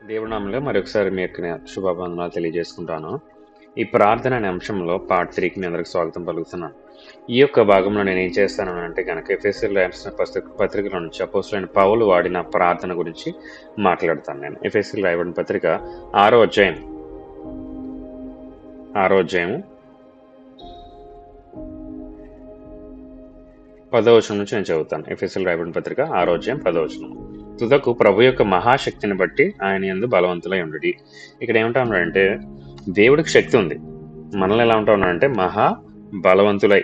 దేవుడి నామంలో మరొకసారి మీ యొక్క శుభాబంధనాలు తెలియజేసుకుంటాను. ఈ ప్రార్థన అనే అంశంలో పార్ట్ 3కి మీ అందరికి స్వాగతం పలుకుతున్నాను. ఈ యొక్క భాగంలో నేను ఏం చేస్తాను అంటే కనుక ఎఫెసీయులకు రాసిన పత్రికలో నుంచి అపోస్తలుడైన పౌలు వాడిన ప్రార్థన గురించి మాట్లాడతాను. నేను ఎఫెసీయులకు రాయబడిన పత్రిక 6వ అధ్యాయం 10వ వచనం నుంచి నేను చదువుతాను. ఎఫెసీయులకు రాయబడిన పత్రిక 6వ అధ్యాయం 10వ వచనం. తుదకు ప్రభు యొక్క మహాశక్తిని బట్టి ఆయన యందు బలవంతులై ఉండుడి. ఇక్కడ ఏమంటా ఉన్నాడంటే దేవుడికి శక్తి ఉంది, మనల్ని ఎలా ఉంటా ఉన్నాడంటే మహా బలవంతులై.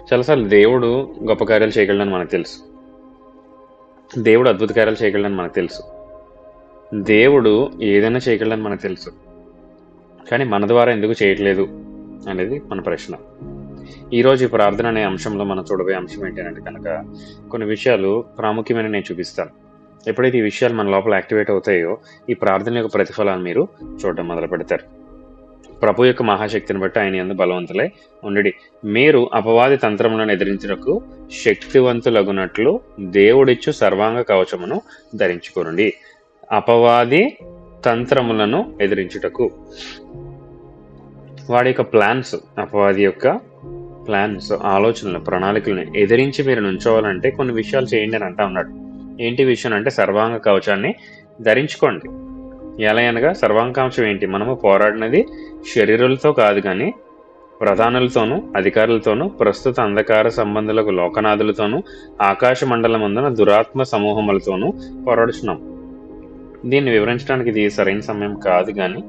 చాలాసార్లు దేవుడు గొప్ప కార్యాలు చేయగలడని మనకు తెలుసు, దేవుడు అద్భుత కార్యాలు చేయగలడని మనకు తెలుసు, దేవుడు ఏదైనా చేయగలడని మనకు తెలుసు. కానీ మన ద్వారా ఎందుకు చేయట్లేదు అనేది మన ప్రశ్న. ఈరోజు ఈ ప్రార్థన అనే అంశంలో మనం చూడబోయే అంశం ఏంటంటే కనుక కొన్ని విషయాలు ప్రాముఖ్యమైన నేను చూపిస్తాను. ఎప్పుడైతే ఈ విషయాలు మన లోపల యాక్టివేట్ అవుతాయో ఈ ప్రార్థన యొక్క ప్రతిఫలాన్ని మీరు చూడడం మొదలు పెడతారు. ప్రభు యొక్క మహాశక్తిని బట్టి ఆయన యందు బలవంతులై ఉండుడి. మీరు అపవాది తంత్రములను ఎదిరించుటకు శక్తివంతులగునట్లు దేవుడిచ్చు సర్వాంగ కవచమును ధరించుకోండి. అపవాది తంత్రములను ఎదిరించుటకు, వాడి యొక్క ప్లాన్స్, అపవాది యొక్క ప్లాన్స్, ఆలోచనలు, ప్రణాళికలను ఎదిరించి మీరు నుంచోవాలంటే కొన్ని విషయాలు చేయండి అని అంటా ఉన్నాడు. ఏంటి విషయం అంటే సర్వాంగ కవచాన్ని ధరించుకోండి. ఎలా అనగా సర్వాంగ కవచం ఏంటి? మనము పోరాడినది శరీరులతో కాదు, కానీ ప్రధానులతోనూ అధికారులతోనూ ప్రస్తుత అంధకార సంబంధులకు లోకనాథులతోనూ ఆకాశ మండలమందున దురాత్మ సమూహములతోనూ పోరాడుచున్నాం. దీన్ని వివరించడానికి ఇది సరైన సమయం కాదు, కానీ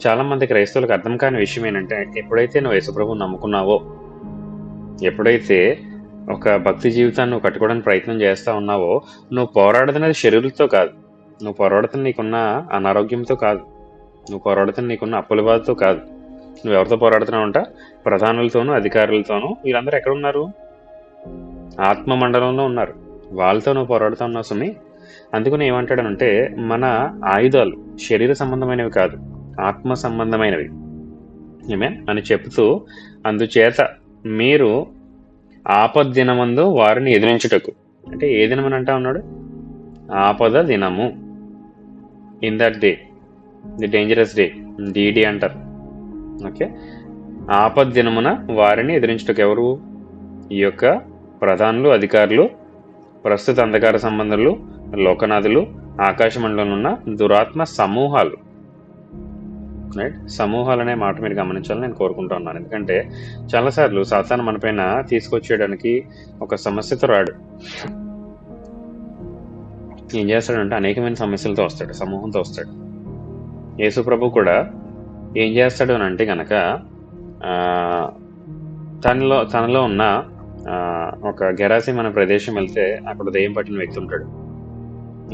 చాలా మంది క్రైస్తవులకు అర్థం కాని విషయం ఏంటంటే ఎప్పుడైతే నువ్వు యేసుప్రభువుని నమ్ముకున్నావో, ఎప్పుడైతే ఒక భక్తి జీవితాన్ని నువ్వు కట్టుకోవడానికి ప్రయత్నం చేస్తూ ఉన్నావో, నువ్వు పోరాడుతున్నది శరీరులతో కాదు, నువ్వు పోరాడుతున్న నీకున్న అనారోగ్యంతో కాదు, నువ్వు పోరాడుతున్న నీకున్న అప్పుల బాధతో కాదు. నువ్వు ఎవరితో పోరాడుతున్నావు అంట? ప్రధానులతోనూ అధికారులతోనూ. వీళ్ళందరూ ఎక్కడ ఉన్నారు? ఆత్మ మండలంలో ఉన్నారు. వాళ్ళతో నువ్వు పోరాడుతూ ఉన్నావు సుమి. అందుకని ఏమంటాడనంటే మన ఆయుధాలు శరీర సంబంధమైనవి కాదు, ఆత్మ సంబంధమైనవి ఏమే అని చెప్తూ, అందుచేత మీరు ఆపద్దినమందు వారిని ఎదిరించుటకు, అంటే ఏ దినమని అంటా ఉన్నాడు? ఆపద దినము, in that day, the dangerous day, DD అంటారు. ఓకే, ఆపద్దినమున వారిని ఎదిరించుటకు ఎవరు? ఈ యొక్క ప్రధానులు, అధికారులు, ప్రస్తుత అంధకార సంబంధాలు, లోకనాథులు, ఆకాశ మండలంలో ఉన్న దురాత్మ సమూహాలు. రైట్, సమూహాలు అనే మాట మీరు గమనించాలని నేను కోరుకుంటా ఉన్నాను. ఎందుకంటే చాలాసార్లు సాతాను మన పైన తీసుకొచ్చేయడానికి ఒక సమస్యతో రాడు. ఏం చేస్తాడంటే అనేకమైన సమస్యలతో వస్తాడు, సమూహంతో వస్తాడు. యేసు ప్రభు కూడా ఏం చేస్తాడు అని అంటే కనుక తనలో ఉన్న ఒక గెరాసిం అనే ప్రదేశం వెళ్తే అక్కడ దెయ్యం పట్టిన వ్యక్తి ఉంటాడు.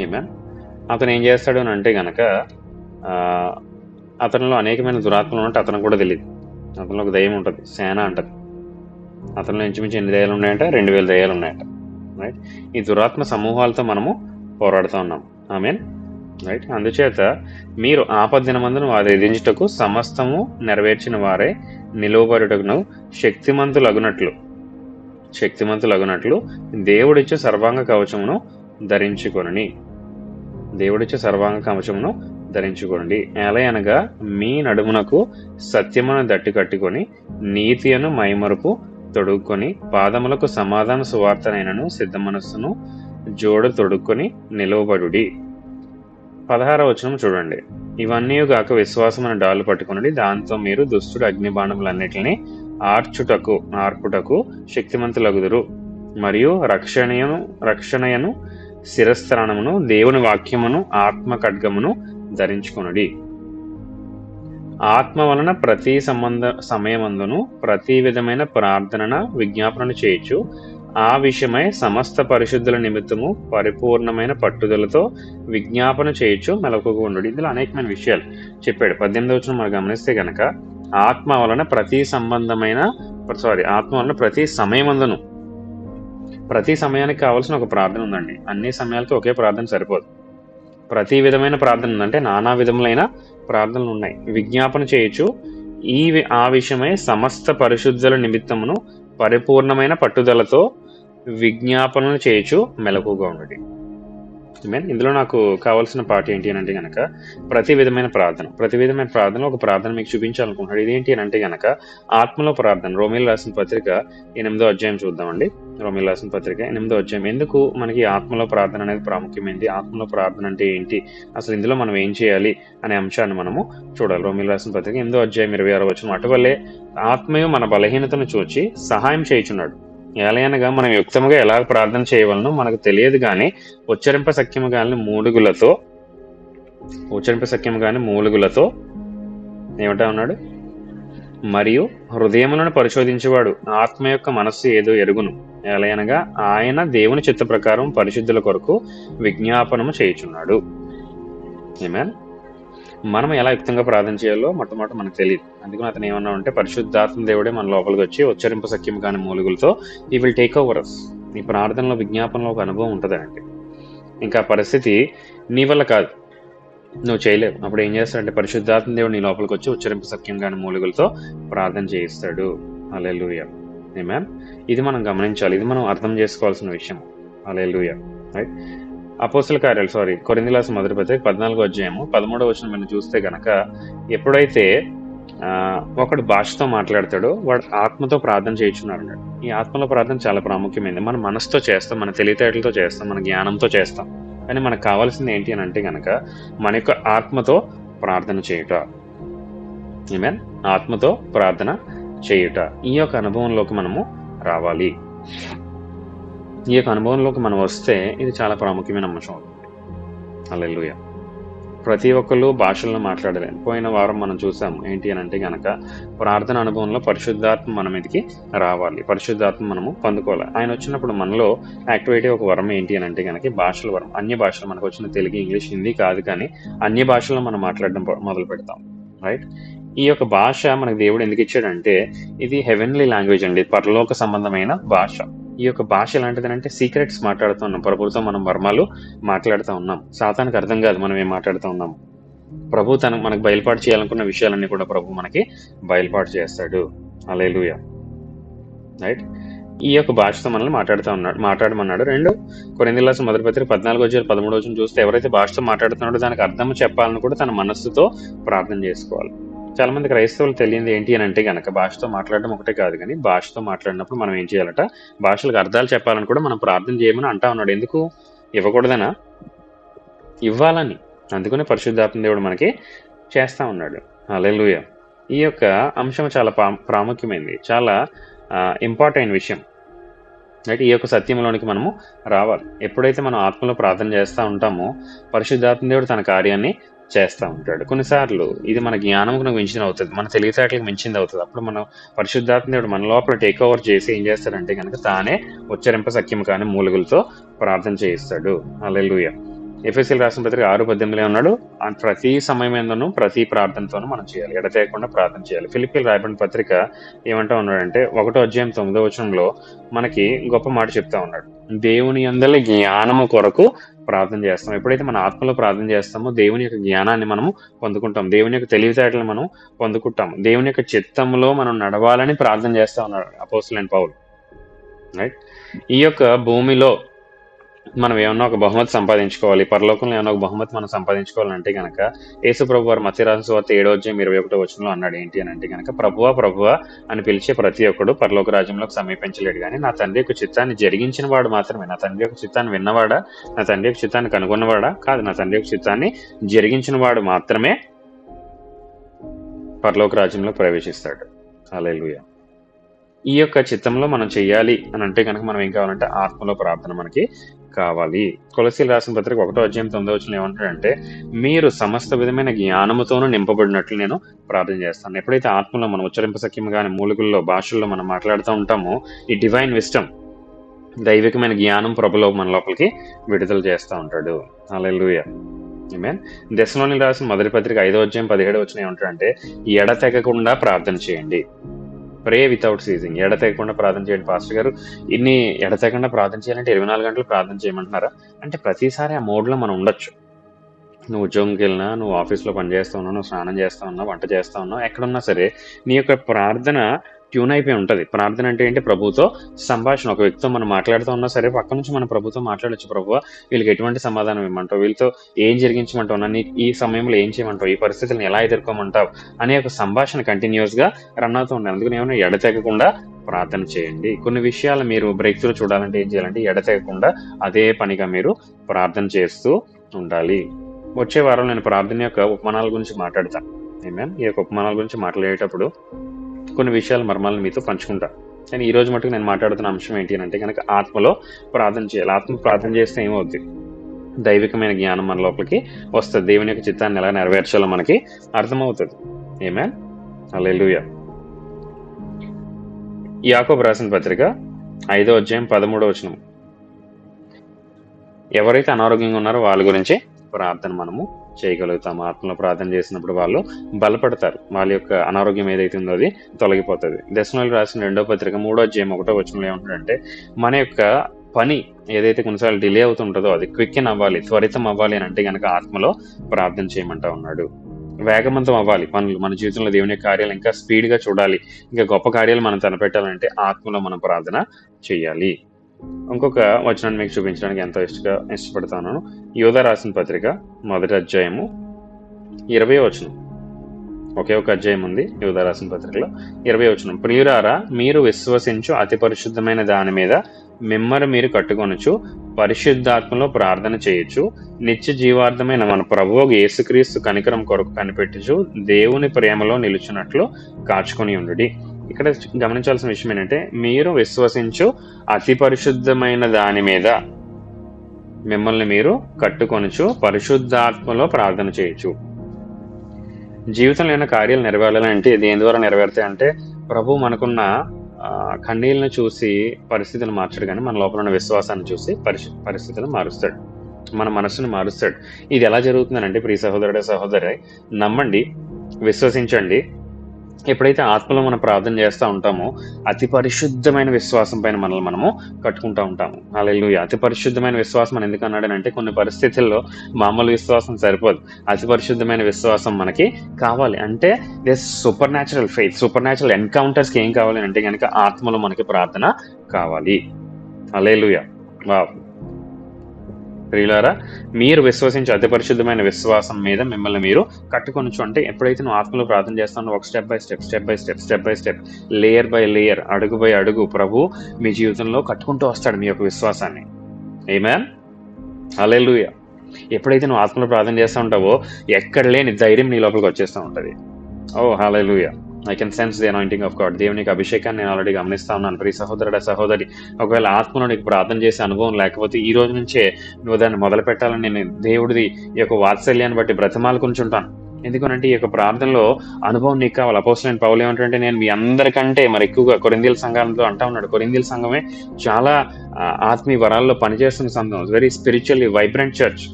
ఏమే అతను ఏం చేస్తాడు అని అంటే కనుక అతనిలో అనేకమైన దురాత్మలు ఉంటే అతనికి కూడా తెలియదు. అతనిలో ఒక దయ్యం ఉంటుంది, సేన అంటది. అతనిలో ఇంచుమించి ఎన్ని దయ్యాలు ఉన్నాయంట? 2000 దయ్యాలు ఉన్నాయంట. రైట్, ఈ దురాత్మ సమూహాలతో మనము పోరాడుతూ ఉన్నాం. ఆమేన్. రైట్, అందుచేత మీరు ఆపద్దినమందును వారు ఎదిరించుటకు సమస్తము నెరవేర్చిన వారే నిలువబడుటకును శక్తిమంతులగునట్లు దేవుడిచ్చే సర్వాంగ కవచమును ధరించుకొనని. దేవుడిచ్చే సర్వాంగ కవచమును ధరించుకోండి. ఎలా అనగా మీ నడుమునకు సత్యమును దట్టి కట్టుకొని నీతియను మైమరుపు తొడుక్కొని పాదములకు సమాధాన సువార్తనైనను సిద్ధ మనస్సును జోడ తొడుక్కొని నిలువబడుడి. 16వ వచనం చూడండి. ఇవన్నీ గాక విశ్వాసమును డాలు పట్టుకుని దాంతో మీరు దుష్టుడు అగ్నిబాణములన్నిటిని ఆర్పుటకు శక్తిమంతులగుదురు. మరియు రక్షణయను శిరస్త్రాణమును దేవుని వాక్యమును ఆత్మ ఖడ్గమును ధరించుకొనుడి. ఆత్మ వలన ప్రతి సమయమందును ప్రతి విధమైన ప్రార్థన విజ్ఞాపన చేయొచ్చు. ఆ విషయమై సమస్త పరిశుద్ధుల నిమిత్తము పరిపూర్ణమైన పట్టుదలతో విజ్ఞాపన చేయొచ్చు, మెలకుగా ఉండు. ఇందులో అనేకమైన విషయాలు చెప్పాడు. 18వ వచనం మనం గమనిస్తే కనుక ఆత్మ వలన ప్రతి సమయమందును, ప్రతి సమయానికి కావాల్సిన ఒక ప్రార్థన ఉందండి. అన్ని సమయాలకి ఒకే ప్రార్థన సరిపోదు. ప్రతి విధమైన ప్రార్థన ఉందంటే నానా విధములైన ప్రార్థనలు ఉన్నాయి. విజ్ఞాపన చేయొచ్చు. ఆ విషయమై సమస్త పరిశుద్ధుల నిమిత్తమును పరిపూర్ణమైన పట్టుదలతో విజ్ఞాపనలు చేయొచ్చు, మెలకుగా ఉండండి. మీన్ ఇందులో నాకు కావాల్సిన పార్ట్ ఏంటి అని అంటే కనుక ప్రతి విధమైన ప్రార్థనలో ఒక ప్రార్థన మీకు చూపించాలనుకుంటున్నాడు. ఇదేంటి అని అంటే కనుక ఆత్మలో ప్రార్థన. రోమిల్ రాసిన పత్రిక 8వ అధ్యాయం చూద్దామండి. రోమిల్ రాసిన పత్రిక 8వ అధ్యాయం. ఎందుకు మనకి ఆత్మలో ప్రార్థన అనేది ప్రాముఖ్యమైంది, ఆత్మలో ప్రార్థన అంటే ఏంటి, అసలు ఇందులో మనం ఏం చేయాలి అనే అంశాన్ని మనము చూడాలి. రోమిల్ రాసిన పత్రిక 8వ అధ్యాయం 26వ వచనం. అటువల్లే ఆత్మయు మన బలహీనతను చూచి సహాయం చేయుచున్నాడు. ఏలయనగా మనం యుక్తముగా ఎలా ప్రార్థన చేయవలనో మనకు తెలియదు కానీ ఉచ్చరింప సఖ్యము గాని మూలుగులతో ఏమంటా ఉన్నాడు, మరియు హృదయములను పరిశోధించేవాడు ఆత్మ యొక్క మనస్సు ఏదో ఎరుగును. ఏలయనగా ఆయన దేవుని చిత్త ప్రకారం పరిశుద్ధుల కొరకు విజ్ఞాపనము చేయుచున్నాడు. ఆమేన్. మనం ఎలా యుక్తంగా ప్రార్థన చేయాలో మొట్టమొదటి మనకు తెలియదు. అందుకని అతను ఏమన్నా ఉంటే పరిశుద్ధాత్మ దేవుడే మన లోపలికి వచ్చి ఉచ్చరింప సఖ్యం కాని మూలుగులతో ఈ విల్ టేక్ ఓవర్ అస్. నీ ప్రార్థనలో విజ్ఞాపనలో ఒక అనుభవం ఉంటుందండి. ఇంకా పరిస్థితి నీ వల్ల కాదు, నువ్వు చేయలేవు. అప్పుడు ఏం చేస్తాడంటే పరిశుద్ధాత్మ దేవుడు నీ లోపలికి వచ్చి ఉచ్చరింప సఖ్యం కాని మూలుగులతో ప్రార్థన చేయిస్తాడు. హల్లెలూయా. ఆమేన్. ఇది మనం గమనించాలి, ఇది మనం అర్థం చేసుకోవాల్సిన విషయం. హల్లెలూయా. రైట్. అపోస్తల కార్యాలు కొరింథీయుల రాసిన మొదటి పత్రిక 14వ అధ్యాయము 13వ వచనం మీరు చూస్తే గనక ఎప్పుడైతే ఒకడు భాషతో మాట్లాడతాడో వాడు ఆత్మతో ప్రార్థన చేయించున్నాడు అన్నాడు. ఈ ఆత్మలో ప్రార్థన చాలా ప్రాముఖ్యమైనది. మన మనసుతో చేస్తాం, మన తెలివితేటలతో చేస్తాం, మన జ్ఞానంతో చేస్తాం. కానీ మనకు కావాల్సింది ఏంటి అని అంటే కనుక మన యొక్క ఆత్మతో ప్రార్థన చేయుట. ఆమేన్. ఆత్మతో ప్రార్థన చేయుట. ఈ యొక్క అనుభవంలోకి మనము రావాలి. ఈ యొక్క అనుభవంలోకి మనం వస్తే ఇది చాలా ప్రాముఖ్యమైన అంశం అవుతుంది. హల్లెలూయా. ప్రతి ఒక్కళ్ళు భాషల్లో మాట్లాడలేము. పోయిన వారం మనం చూసాం ఏంటి అని అంటే కనుక ప్రార్థన అనుభవంలో పరిశుద్ధాత్మ మన మీదకి రావాలి, పరిశుద్ధాత్మ మనము పొందుకోవాలి. ఆయన వచ్చినప్పుడు మనలో యాక్టివేట్ ఒక వరం ఏంటి అని అంటే కనుక భాషల వరం. అన్య భాషలు, మనకు వచ్చిన తెలుగు, ఇంగ్లీష్, హిందీ కాదు కానీ అన్య భాషల్లో మనం మాట్లాడడం మొదలు పెడతాం. రైట్. ఈ యొక్క భాష మనకు దేవుడు ఎందుకు ఇచ్చాడంటే ఇది హెవెన్లీ లాంగ్వేజ్ అండి, పరలోక సంబంధమైన భాష. ఈ యొక్క భాష ఎలాంటిదంటే సీక్రెట్స్ మాట్లాడుతూ ఉన్నాం, ప్రభుత్వం మనం మర్మాలు మాట్లాడుతూ ఉన్నాం. సాతానికి అర్థం కాదు మనం ఏం మాట్లాడుతూ ఉన్నాం. ప్రభు మనకు బయలుపాటు చేయాలనుకున్న విషయాలన్నీ కూడా ప్రభు మనకి బయలుపాటు చేస్తాడు. హల్లెలూయా. రైట్. ఈ యొక్క భాషతో మనల్ని మాట్లాడమన్నాడు. 2 కొరింథీయుల రాసిన మొదటి పత్రిక 14వ అధ్యాయం 13వ వచనం చూస్తే ఎవరైతే భాషతో మాట్లాడుతున్నాడో దానికి అర్థం చెప్పాలని కూడా తన మనస్సుతో ప్రార్థన చేసుకోవాలి. చాలా మంది క్రైస్తవులు తెలియంది ఏంటి అని అంటే కనుక భాషతో మాట్లాడడం ఒకటే కాదు కానీ భాషతో మాట్లాడినప్పుడు మనం ఏం చేయాలట, భాషలకు అర్థాలు చెప్పాలని కూడా మనం ప్రార్థన చేయమని అంటా ఉన్నాడు. ఎందుకు? ఇవ్వకూడదనా? ఇవ్వాలని. అందుకనే పరిశుద్ధాత్మ దేవుడు మనకి చేస్తా ఉన్నాడు. హల్లెలూయా. ఈ యొక్క అంశం చాలా ప్రాముఖ్యమైనది, చాలా ఇంపార్టెంట్ విషయం. అయితే ఈ యొక్క సత్యంలోనికి మనము రావాలి. ఎప్పుడైతే మనం ఆత్మలో ప్రార్థన చేస్తూ ఉంటామో పరిశుద్ధాత్మ దేవుడు తన కార్యాన్ని చేస్తూ ఉంటాడు. కొన్నిసార్లు ఇది మన జ్ఞానంకు మించిన అవుతుంది, మన తెలివితేటలకు మించింది అవుతుంది. అప్పుడు మనం పరిశుద్ధాత్మ దేవుడు మన లోపల టేక్ ఓవర్ చేసి ఏం చేస్తాడంటే కనుక తానే ఉచ్చరింప సఖ్యం కానీ మూలుగులతో ప్రార్థన చేయిస్తాడు. హల్లెలూయా. ఎఫెసీయులకు రాసిన పత్రిక 6:18 ఉన్నాడు, ప్రతి సమయమేందును ప్రతి ప్రార్థనతోనూ మనం చేయాలి, ఎడతెగకుండా ప్రార్థన చేయాలి. ఫిలిప్పీయులకు రాయబడిన పత్రిక ఏమంటా ఉన్నాడంటే 1వ అధ్యాయం 9వ వచనంలో మనకి గొప్ప మాట చెప్తా ఉన్నాడు. దేవుని యందలి జ్ఞానము కొరకు ప్రార్థన చేస్తాం. ఎప్పుడైతే మన ఆత్మలో ప్రార్థన చేస్తామో దేవుని యొక్క జ్ఞానాన్ని మనము పొందుకుంటాం, దేవుని యొక్క తెలివితేటలను మనం పొందుకుంటాం, దేవుని యొక్క చిత్తంలో మనం నడవాలని ప్రార్థన చేస్తా ఉన్నాడు అపోస్తలుడైన పౌలు. రైట్. ఈ యొక్క భూమిలో మనం ఏమన్నా ఒక బహుమతి సంపాదించుకోవాలి, పరలోకంలో ఏమన్నా ఒక బహుమతి మనం సంపాదించుకోవాలంటే కనుక యేసు ప్రభు వారు మత్తయి రాసిన సువార్త 7వ అధ్యాయం 21వ వచనంలో అన్నాడు ఏంటి అని అంటే కనుక ప్రభువా అని పిలిచే ప్రతి ఒక్కడు పరలోక రాజ్యంలోకి సమీపించలేడు కానీ నా తండ్రి యొక్క చిత్తాన్ని జరిగించిన వాడు మాత్రమే. నా తండ్రి యొక్క చిత్తాన్ని విన్నవాడా, నా తండ్రి యొక్క చిత్తాన్ని కనుగొన్నవాడా? కాదు, నా తండ్రి యొక్క చిత్తాన్ని జరిగించిన వాడు మాత్రమే పరలోక రాజ్యంలో ప్రవేశిస్తాడు. హల్లెలూయా. ఈ యొక్క చిత్తంలో మనం చెయ్యాలి అని అంటే కనుక మనం ఏం కావాలంటే ఆత్మలో ప్రార్థన మనకి కావాలి. కొలసీయులకు రాసిన పత్రిక 1వ అధ్యాయం 9వ వచనం ఏమంటాడంటే మీరు సమస్త విధమైన జ్ఞానముతోనూ నింపబడినట్లు నేను ప్రార్థన చేస్తాను. ఎప్పుడైతే ఆత్మలో మనం ఉచ్చరింప సఖ్యం కానీ మూలుగుల్లో భాషల్లో మనం మాట్లాడుతూ ఉంటామో ఈ డివైన్ విస్టమ్, దైవికమైన జ్ఞానం ప్రభులో మన లోపలికి విడుదల చేస్తూ ఉంటాడు. హల్లెలూయా. ఆమేన్. దెస్సలోనికీయులకు రాసిన మొదటి పత్రిక 5వ అధ్యాయం 17వ వచనం ఏమంటాడంటే ఎడతెగకుండా ప్రార్థన చేయండి. ప్రే వితౌట్ సీజింగ్. ఎడతెగకుండా ప్రార్థన చేయండి. పాస్టర్ గారు ఇన్ని ఎడతెగకుండా ప్రార్థన చేయాలంటే 24 గంటలు ప్రార్థన చేయమంటున్నారా అంటే ప్రతిసారి ఆ మోడ్లో మనం ఉండొచ్చు. నువ్వు ఉద్యోగంకి వెళ్ళినా, నువ్వు ఆఫీస్లో పని చేస్తూ ఉన్నావు, నువ్వు స్నానం చేస్తూ ఉన్నావు, వంట చేస్తూ ఉన్నావు, ఎక్కడున్నా సరే నీ యొక్క ప్రార్థన ట్యూన్ అయిపోయి ఉంటుంది. ప్రార్థన అంటే ఏంటి? ప్రభుతో సంభాషణ. ఒక వ్యక్తితో మనం మాట్లాడుతూ ఉన్నా సరే పక్క నుంచి మనం ప్రభుతో మాట్లాడొచ్చు. ప్రభువా, వీళ్ళకి ఎటువంటి సమాధానం ఇవ్వమంటావు, వీళ్ళతో ఏం జరిగించమంటావు, నన్ను ఈ సమయంలో ఏం చేయమంటావు, ఈ పరిస్థితులను ఎలా ఎదుర్కోమంటావు అనే ఒక సంభాషణ కంటిన్యూస్గా రన్ అవుతూ ఉండాలి. అందుకని ఏమైనా ఎడతెగకుండా ప్రార్థన చేయండి. కొన్ని విషయాలు మీరు బ్రేక్ త్రూ చూడాలంటే ఏం చేయాలంటే ఎడతెగకుండా అదే పనిగా మీరు ప్రార్థన చేస్తూ ఉండాలి. వచ్చే వారం నేను ప్రార్థన యొక్క ఉపమానాల గురించి మాట్లాడతాను. ఆమేన్. ఈ యొక్క ఉపమానాల గురించి మాట్లాడేటప్పుడు కొన్ని విషయాల మర్మాలను మీతో పంచుకుంటా. కానీ ఈ రోజు మటుకు నేను మాట్లాడుతున్న అంశం ఏంటి అంటే కనుక ఆత్మలో ప్రార్థన చేయాలి. ఆత్మ ప్రార్థన చేస్తే ఏమవుద్ది? దైవికమైన జ్ఞానం మన లోపలికి వస్తుంది. దేవుని యొక్క చిత్తాన్ని ఎలా నెరవేర్చాలో మనకి అర్థమవుతుంది. ఆమేన్. హల్లెలూయా. యాకోబు రాసిన పత్రిక 5వ అధ్యాయం 13వ వచనం. ఎవరైతే అనారోగ్యంగా ఉన్నారో వాళ్ళ గురించి ప్రార్థన మనము చేయగలుగుతాము. ఆత్మలో ప్రార్థన చేసినప్పుడు వాళ్ళు బలపడతారు. వాళ్ళ యొక్క అనారోగ్యం ఏదైతే ఉందో అది తొలగిపోతుంది. దశలోకి రాసిన 2వ పత్రిక 3వ అధ్యాయం 1వ వచనంలో ఏమంటాడంటే మన యొక్క పని ఏదైతే కొన్నిసార్లు డిలే అవుతుంటుందో అది క్విక్కిన్ అవ్వాలి, త్వరితం అవ్వాలి అని అంటే కనుక ఆత్మలో ప్రార్థన చేయమంటా ఉన్నాడు. వేగవంతం అవ్వాలి పనులు. మన జీవితంలో దేవుని యొక్క కార్యాలు ఇంకా స్పీడ్గా చూడాలి, ఇంకా గొప్ప కార్యాలు మనం తలపెట్టాలంటే ఆత్మలో మనం ప్రార్థన చేయాలి. ఇంకొక వచనాన్ని మీకు చూపించడానికి ఎంతో ఇష్టపడతాను. యోధా రాసిన పత్రిక 1వ అధ్యాయము 20వ వచనం. ఒకే ఒక అధ్యాయం ఉంది యోధా రాసిన పత్రికలో. 20వ వచనం. ప్రియులారా, మీరు విశ్వసించు అతి పరిశుద్ధమైన దాని మీద మిమ్మల్ని మీరు కట్టుకొనుచు పరిశుద్ధాత్మలో ప్రార్థన చేయొచ్చు, నిత్య జీవార్థమైన మన ప్రభువు యేసుక్రీస్తు కనికరం కొరకు కనిపెట్టుచు దేవుని ప్రేమలో నిలుచున్నట్లు కాచుకొని ఉండుడి. ఇక్కడ గమనించాల్సిన విషయం ఏంటంటే మీరు విశ్వసించు అతి పరిశుద్ధమైన దాని మీద మిమ్మల్ని మీరు కట్టుకొనుచు పరిశుద్ధాత్మలో ప్రార్థన చేయొచ్చు. జీవితంలో ఏమైనా కార్యాలు నెరవేరాలంటే దేని ద్వారా నెరవేరుతాయి అంటే ప్రభు మనకున్న కన్నీళ్ళను చూసి పరిస్థితులు మార్చడు, కానీ మన లోపల ఉన్న విశ్వాసాన్ని చూసి పరిస్థితులను మారుస్తాడు, మన మనస్సును మారుస్తాడు. ఇది ఎలా జరుగుతుందంటే ప్రియ సహోదరుడే సహోదరి, నమ్మండి, విశ్వసించండి. ఎప్పుడైతే ఆత్మలో మనం ప్రార్థన చేస్తూ ఉంటామో అతి పరిశుద్ధమైన విశ్వాసం పైన మనల్ని మనము కట్టుకుంటూ ఉంటాము. హల్లెలూయా. అతి పరిశుద్ధమైన విశ్వాసం అని ఎందుకు అన్నాడనంటే కొన్ని పరిస్థితుల్లో మామూలు విశ్వాసం సరిపోదు, అతి పరిశుద్ధమైన విశ్వాసం మనకి కావాలి. అంటే this supernatural faith, supernatural ఎన్కౌంటర్స్కి ఏం కావాలి అంటే కనుక ఆత్మలో మనకి ప్రార్థన కావాలి. హల్లెలూయా. వావ్. ప్రియులారా, మీరు విశ్వసించి అతి పరిశుద్ధమైన విశ్వాసం మీద మిమ్మల్ని మీరు కట్టుకొనొచ్చు. అంటే ఎప్పుడైతే నువ్వు ఆత్మలో ప్రార్థన చేస్తానో ఒక step by step layer by layer, అడుగు బై అడుగు ప్రభు మీ జీవితంలో కట్టుకుంటూ వస్తాడు మీ యొక్క విశ్వాసాన్ని. ఆమేన్. హల్లెలూయా. ఎప్పుడైతే నువ్వు ఆత్మలో ప్రార్థన చేస్తూ ఉంటావో ఎక్కడ లేని ధైర్యం నీ లోపలికి వచ్చేస్తూ ఉంటుంది. ఓ hallelujah. I can sense the anointing of God. దేవునికి అభిషేకాన్ని నేను ఆల్రెడీ గమనిస్తా ఉన్నాను. ప్రియ సహోదరుడ సహోదరి, ఒకవేళ ఆత్మలో నీకు ప్రార్థన చేసే అనుభవం లేకపోతే ఈ రోజు నుంచే నువ్వు దాన్ని మొదలు పెట్టాలని నేను దేవుడిది ఈ యొక్క వాత్సల్యాన్ని బట్టి బ్రతిమాలుకుంటుంటాను. ఎందుకనంటే ఈ యొక్క ప్రార్థనలో అనుభవం నీకు కావాలి. అపోస్తలుడైన పౌలు ఏమంటాడంటే నేను మీ అందరికంటే మరి ఎక్కువగా కొరింథీయుల సంఘంలో అంటా ఉన్నాడు. కొరింథీయుల సంఘమే చాలా ఆత్మీయ వరాల్లో పనిచేస్తున్న సంఘం, వెరీ స్పిరిచువల్లీ వైబ్రెంట్ చర్చ్.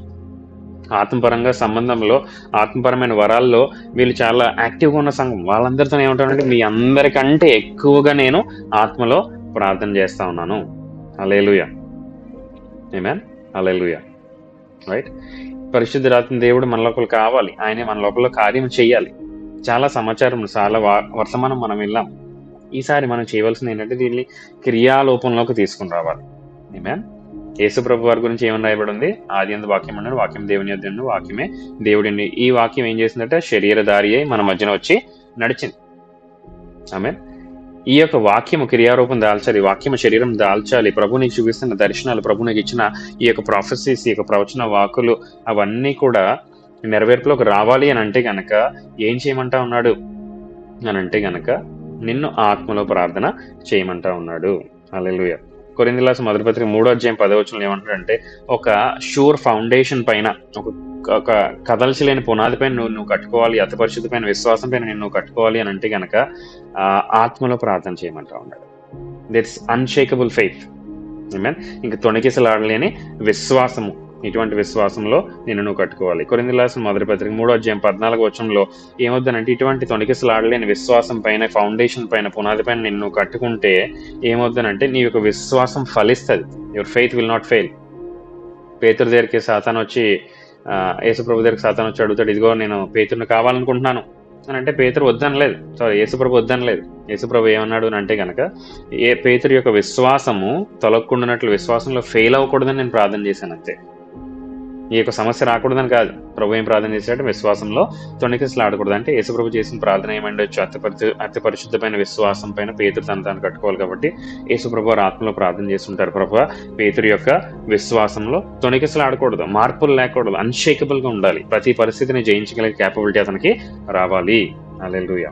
ఆత్మపరంగా సంబంధంలో, ఆత్మపరమైన వరాల్లో వీళ్ళు చాలా యాక్టివ్గా ఉన్న సంఘం. వాళ్ళందరితో ఏమంటానంటే మీ అందరికంటే ఎక్కువగా నేను ఆత్మలో ప్రార్థన చేస్తా ఉన్నాను. హల్లెలూయా. ఆమేన్. హల్లెలూయా. రైట్. పరిశుద్ధురాత్మ దేవుడు మన లోపల కావాలి, ఆయనే మన లోపల కార్యం చేయాలి. చాలా సమాచారం, చాలా వర్తమానం మనం వెళ్ళాం. ఈసారి మనం చేయవలసింది ఏంటంటే దీన్ని క్రియాలోపంలోకి తీసుకుని రావాలి. ఆమేన్. యేసు ప్రభు వారి గురించి ఏమని రాయబడి ఉంది? ఆదియందు వాక్యం అన్నాడు, వాక్యం దేవుని యొద్ద ఉండు, వాక్యమే దేవుడిని. ఈ వాక్యం ఏం చేసిందంటే శరీరధారి అయి మన మధ్యన వచ్చి నడిచింది. ఆమేన్. ఈ యొక్క వాక్యము క్రియారూపం దాల్చాలి, వాక్యము శరీరం దాల్చాలి. ప్రభు నీకు చూపిస్తున్న దర్శనాలు, ప్రభు నీకు ఇచ్చిన ఈ యొక్క ప్రాఫెసీస్, ఈ యొక్క ప్రవచన వాకులు అవన్నీ కూడా నెరవేర్పులోకి రావాలి అని అంటే గనక ఏం చేయమంటా ఉన్నాడు అని అంటే గనక నిన్ను ఆత్మలో ప్రార్థన చేయమంటా ఉన్నాడు. హల్లెలూయా. కొరింథీయుల రాసిన మొదటి పత్రిక 3వ అధ్యాయం 10వ వచనంలో ఏమంటాడంటే ఒక షూర్ ఫౌండేషన్ పైన, ఒక కదల్చలేని పునాది పైన నువ్వు కట్టుకోవాలి, అతి పరిశుద్ధమైన విశ్వాసం పైన నువ్వు కట్టుకోవాలి అని అంటే కనుక ఆత్మలో ప్రార్థన చేయమంటా ఉన్నాడు. That's unshakable faith. ఆమేన్. ఇంక తొణికిసలాడలేని విశ్వాసము. ఇటువంటి విశ్వాసంలో నువ్వు కట్టుకోవాలి. కొరింథీయుల రాసిన మొదటి పత్రిక 3వ అధ్యాయం 14వ వచనంలో ఏమవుతుందంటే ఇటువంటి తొణికిసలాడలేని విశ్వాసం పైన, ఫౌండేషన్ పైన, పునాది పైన నువ్వు కట్టుకుంటే ఏమవుతుందంటే నీ యొక్క విశ్వాసం ఫలిస్తుంది. Your faith will not fail. పేతురు దగ్గరికి సాతాను వచ్చి, యేసు ప్రభు దగ్గరికి సాతాను వచ్చి అడుగుతాడు, ఇదిగో నేను పేతురుని కావాలనుకుంటున్నాను, అని అంటే పేతురు వద్దనలేదు, యేసుప్రభు వద్దనలేదు. యేసుప్రభు ఏమన్నాడు అని అంటే కనుక, పేతురు యొక్క విశ్వాసము తొలగకుండానట్లు విశ్వాసంలో ఫెయిల్ అవ్వకూడదని నేను ప్రార్థన చేశాను అంతే. ఈ యొక్క సమస్య రాకూడదని కాదు. ప్రభు ఏం ప్రార్థన చేశాడు? విశ్వాసంలో తొణికిసలు ఆడకూడదు. అంటే యేసుప్రభు చేసిన ప్రార్థన ఏమండొచ్చు? అతి పరిశుద్ధమైన విశ్వాసం పైన పేతురు తను కట్టుకోవాలి. కాబట్టి యేసుప్రభు వారు ఆత్మలో ప్రార్థన చేస్తుంటారు, ప్రభు పేతురు యొక్క విశ్వాసంలో తొణికిసలు ఆడకూడదు, మార్పులు లేకూడదు, అన్షేకబుల్ గా ఉండాలి, ప్రతి పరిస్థితిని జయించగలిగే క్యాపబిలిటీ అతనికి రావాలి. హల్లెలూయా.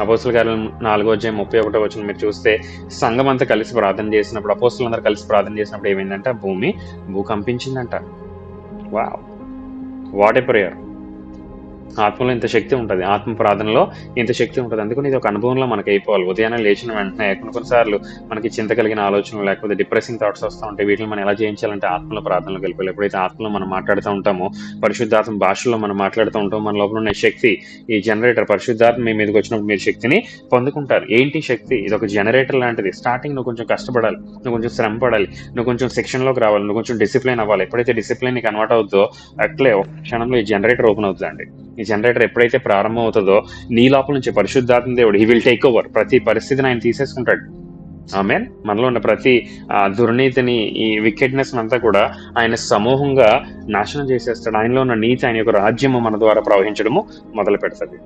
అపోస్తుల కార్యాలు 4:31 మీరు చూస్తే, సంఘం అంతా కలిసి ప్రార్థన చేసినప్పుడు, అపోస్తులందరూ కలిసి ప్రార్థన చేసినప్పుడు ఏమైందంటే భూకంపించిందంట. What a prayer! ఆత్మలో ఇంత శక్తి ఉంటుంది, ఆత్మ ప్రార్థనలో ఇంత శక్తి ఉంటుంది. అందుకని ఇది ఒక అనుభవంలో మనకి అయిపోవాలి. ఉదయాన్నే లేచిన వెంటనే కొన్నిసార్లు మనకి చింత కలిగిన ఆలోచనలు లేకపోతే డిప్రెసింగ్ థాట్స్ వస్తూ ఉంటాయి. వీటిని మనం ఎలా జయించాలంటే ఆత్మలో ప్రార్థనలో గెలిపాలి. ఎప్పుడైతే ఆత్మలో మనం మాట్లాడుతూ ఉంటామో, పరిశుద్ధాత్మ భాషలో మనం మాట్లాడుతూ ఉంటామో, మన లోపల ఉన్న శక్తి, ఈ జనరేటర్ పరిశుద్ధాత్మ మీ మీదకి వచ్చినప్పుడు మీరు శక్తిని పొందుకుంటారు. ఏంటి శక్తి? ఇది ఒక జనరేటర్ లాంటిది. స్టార్టింగ్ నువ్వు కొంచెం కష్టపడాలి, నువ్వు కొంచెం శ్రమ పడాలి, నువ్వు కొంచెం సెక్షన్లోకి రావాలి, నువ్వు కొంచెం డిసిప్లిన్ అవ్వాలి. ఎప్పుడైతే డిసిప్లిన్ నీకు కన్వర్ట్ అవుతుందో, అట్లే ఒక క్షణంలో ఈ జనరేటర్ ఓపెన్ అవుతుందండి. ఈ జనరేటర్ ఎప్పుడైతే ప్రారంభం అవుతుందో, నీ లోపల నుంచి పరిశుద్ధాత్మ దేవుడు హీ విల్ టేక్ ఓవర్. ప్రతి పరిస్థితిని ఆయన తీసేసుకుంటాడు. ఆమేన్. మనలో ఉన్న ప్రతి దుర్నీతిని, ఈ వికెట్నెస్ అంతా కూడా ఆయన సమూహంగా నాశనం చేసేస్తాడు. ఆయనలో ఉన్న నీతి, ఆయన యొక్క రాజ్యము మన ద్వారా ప్రవహించడము మొదలు పెడుతుంది.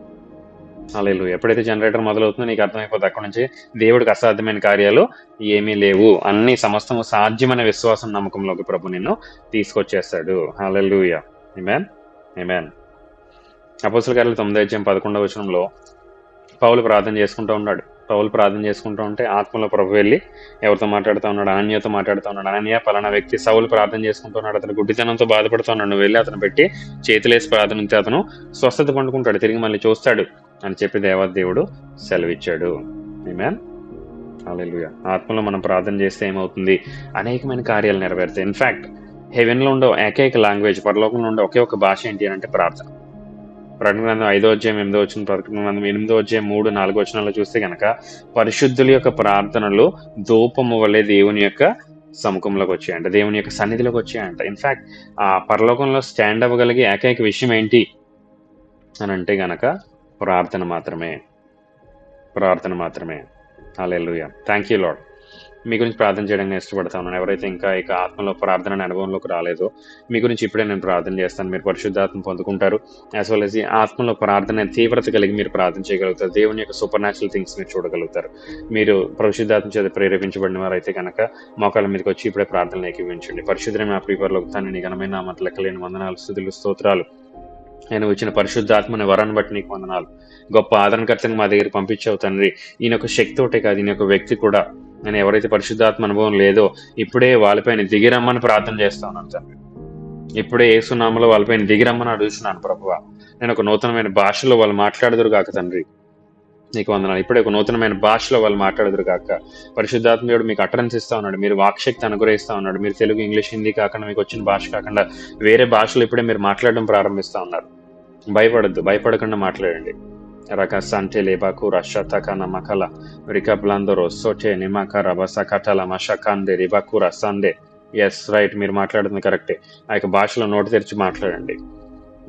హల్లెలూయా. ఎప్పుడైతే జనరేటర్ మొదలవుతుందో నీకు అర్థమైపోతుంది, అక్కడి నుంచి దేవుడికి అసాధ్యమైన కార్యాలు ఏమీ లేవు, అన్ని సమస్తము సాధ్యమైన విశ్వాసం నమ్మకంలోకి ప్రభు నిన్ను తీసుకొచ్చేస్తాడు. హల్లెలూయా. ఆమేన్, ఆమేన్. అపోస్తలుల కార్యాలు 9:11 పౌలు ప్రార్థన చేసుకుంటూ ఉన్నాడు. పౌలు ప్రార్థన చేసుకుంటూ ఉంటే ఆత్మలో ప్రభు వెళ్ళి ఎవరితో మాట్లాడుతూ ఉన్నాడు? అననీయతో మాట్లాడుతూ ఉన్నాడు. అననీయ పలానా వ్యక్తి సౌలు ప్రార్థన చేసుకుంటున్నాడు, అతను గుడ్డితనంతో బాధపడుతున్నాడు, నువ్వు వెళ్ళి అతను పెట్టి చేతులేసి ప్రార్థన ఉంటే అతను స్వస్థత పండుకుంటాడు, తిరిగి మళ్ళీ చూస్తాడు అని చెప్పి దేవాదేవుడు సెలవిచ్చాడు. ఆమేన్, హల్లెలూయా. ఆత్మలో మనం ప్రార్థన చేస్తే ఏమవుతుంది? అనేకమైన కార్యాలు నెరవేరుతాయి. ఇన్ఫాక్ట్ హెవెన్లో ఉండే ఏకైక లాంగ్వేజ్, పరలోకంలో ఉండే ఒకే ఒక భాష ఏంటి అని అంటే ప్రార్థన. ప్రకటన గ్రంథం 5:8, ప్రకటన గ్రంథం 8:3-4 చూస్తే కనుక, పరిశుద్ధుల యొక్క ప్రార్థనలు ధూపము వలె దేవుని యొక్క సముఖంలోకి వచ్చాయంట, దేవుని యొక్క సన్నిధిలోకి వచ్చాయంట. ఇన్ఫాక్ట్ ఆ పరలోకంలో స్టాండ్ అవ్వగలిగే ఏకైక విషయం ఏంటి అని అంటే గనక ప్రార్థన మాత్రమే, ప్రార్థన మాత్రమే. హల్లెలూయా. Thank you Lord. మీ గురించి ప్రార్థన చేయడానికి ఇష్టపడతా ఉన్నాను. ఎవరైతే ఇంకా ఇక ఆత్మలో ప్రార్థన అనుభవంలోకి రాలేదో, మీ గురించి ఇప్పుడే నేను ప్రార్థన చేస్తాను. మీరు పరిశుద్ధాత్మ పొందుకుంటారు. యాజ్ వెల్ యాజ్ ఈ ఆత్మలో ప్రార్థన తీవ్రత కలిగి మీరు ప్రార్థన చేయగలుగుతారు. దేవుని యొక్క సూపర్ న్యాచురల్ థింగ్స్ మీరు చూడగలుగుతారు. మీరు పరిశుద్ధాత్మ చేత ప్రేరేపించబడిన వారైతే కనుక మోకాళ్ళ మీదకి వచ్చి ఇప్పుడే ప్రార్థనలు ఏకీవించండి. పరిశుద్ధమైన మా ప్రియపరలోకి తాను నీ ఘనమైన నామమున లెక్కలేని వందనాలు, స్తుతులు, స్తోత్రాలు. ఆయన వచ్చిన పరిశుద్ధాత్మని వరాన్ని బట్టి నీకు వందనాలు. గొప్ప ఆదరణకర్తని మా దగ్గర పంపించావు తండ్రి. ఈయన ఒక శక్తి ఒకటే కాదు, ఈయన ఒక వ్యక్తి కూడా. నేను ఎవరైతే పరిశుద్ధాత్మ అనుభవం లేదో ఇప్పుడే వాళ్ళపైన దిగిరమ్మని ప్రార్థన చేస్తా ఉన్నాను తండ్రి. ఇప్పుడే యేసునామములో వాళ్ళపైన దిగిరమ్మని అడుగుతున్నాను ప్రభువా. నేను ఒక నూతనమైన భాషలో వాళ్ళు మాట్లాడుదురు కాక తండ్రి, నీకు వందనాలు. ఇప్పుడే ఒక నూతనమైన భాషలో వాళ్ళు మాట్లాడుదురు కాక. పరిశుద్ధాత్మ దేవుడు మీకు అటరెన్స్ ఇస్తా ఉన్నాడు, మీరు వాక్శక్తి అనుగ్రహిస్తా ఉన్నాడు. మీరు తెలుగు, ఇంగ్లీష్, హిందీ కాకుండా మీకు వచ్చిన భాష కాకుండా వేరే భాషలో ఇప్పుడే మీరు మాట్లాడడం ప్రారంభిస్తా ఉన్నారు. భయపడద్దు, భయపడకుండా మాట్లాడండి. రక సంటే లేబాకు రషతక నమకల రికబ్లాందరో సోటే నిమకర బసకటల మషకాందే రిబాకుర సందే. ఎస్, రైట్, మీరు మాట్లాడుతుంది కరెక్టే. ఆ యొక్క భాషలో నోటు తెరిచి మాట్లాడండి.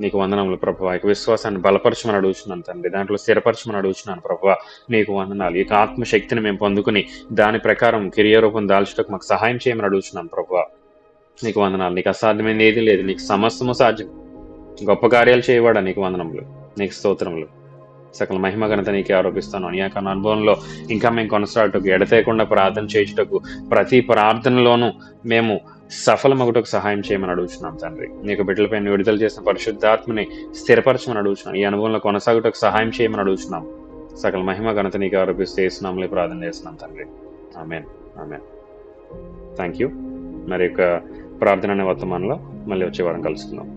నీకు వందనములు ప్రభువా. ఈ విశ్వాసాన్ని బలపరచమని అడుగుతున్నాను తండ్రి, దాంట్లో స్థిరపరచమని అడుగుతున్నాను ప్రభువా. నీకు వందనాలు. ఈ ఆత్మశక్తిని మేము పొందుకుని దాని ప్రకారం క్రియారూపం దాల్చటకు మాకు సహాయం చేయమని అడుగుతున్నాను ప్రభువా. నీకు వందనాలు. నీకు అసాధ్యమైనది ఏది లేదు, నీకు సమస్తము సాధ్యం. గొప్ప కార్యాలు చేయవాడా, నీకు వందనములు, నీకు స్తోత్రములు. సకల మహిమ ఘనత నీకే ఆరోపిస్తాను. నీ యొక్క అనుభవంలో ఇంకా మేము కొనసాగుటకు, ఎడతేయకుండా ప్రార్థన చేయుటకు, ప్రతి ప్రార్థనలోనూ మేము సఫలమగుటకు సహాయం చేయమని అడుగుతున్నాం తండ్రి. నీకు బిడ్డలపైన విడుదల చేసిన పరిశుద్ధాత్మని స్థిరపరచమని అడుగుతున్నాం. ఈ అనుభవంలో కొనసాగుటకు సహాయం చేయమని అడుగుతున్నాం. సకల మహిమ ఘనత నీకే ఆరోపిస్తూ యేసునామములో ప్రార్థన చేస్తున్నాం తండ్రి. Amen, amen. Thank you. మరి యొక్క ప్రార్థన అనే వర్తమానంలో మళ్ళీ వచ్చే వారం కలుసుకుందాం.